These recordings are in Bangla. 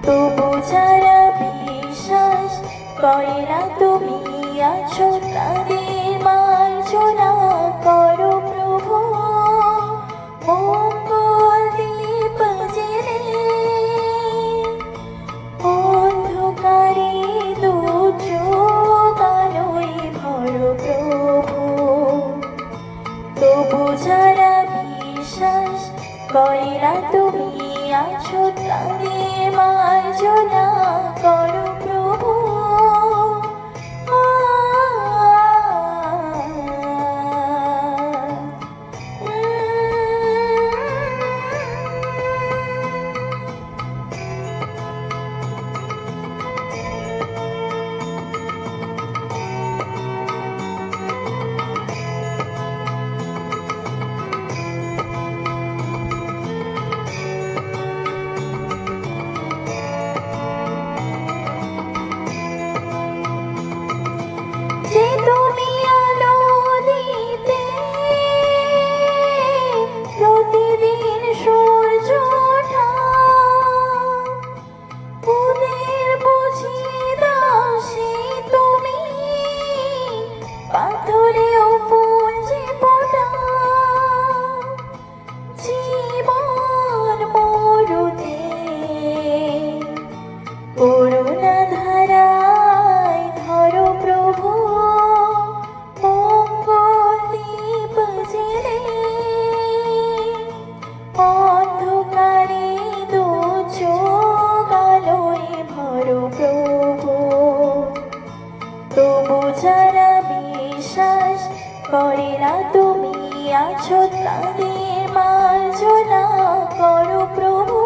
তবু যারা বিশ্বাস করে না তুমি আছো, তাদের মার্জনা করো প্রভু। মঙ্গল দীপ জেলে অন্ধকারে দুর্যোগ আলোয় ভরো প্রভু। তবু যারা বিশ্বাস করে না তুমি আছো, তাদের মার্জনা করো প্রভু। পাথরেও ফুল যে ফোটা, জীবন মরুতে করুণা ধারায় ধরো প্রভু। মঙ্গল দীপ জেলে অন্ধকারে দুর্যোগ আলোয় ভরো প্রভু। তবু যারা বিশ্বাস করে না তুমি আছো, তাদের মার্জনা করো প্রভু।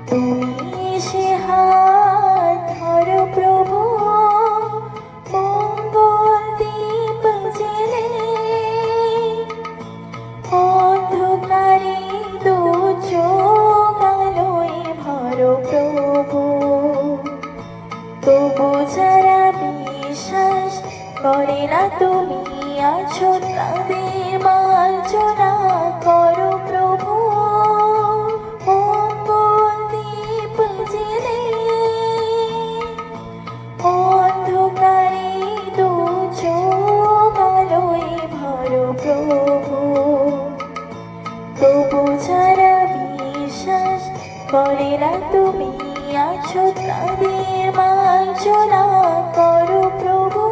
তুমি সে হাত ধরো প্রভু। মঙ্গল দীপ জেলে অন্ধকারে দুর্যোগ আলোয় ভরো প্রভু। তবু যারা বিশ্বাস করে না তুমি আছো, তাদের মার্জনা করো প্রভু। মঙ্গল দীপ জেলে অন্ধকারে দুর্যোগ আলোয় ভরো প্রভু। তবু যারা বিশ্বাস করে না তুমি আছো, তাদের মার্জনা করো প্রভু।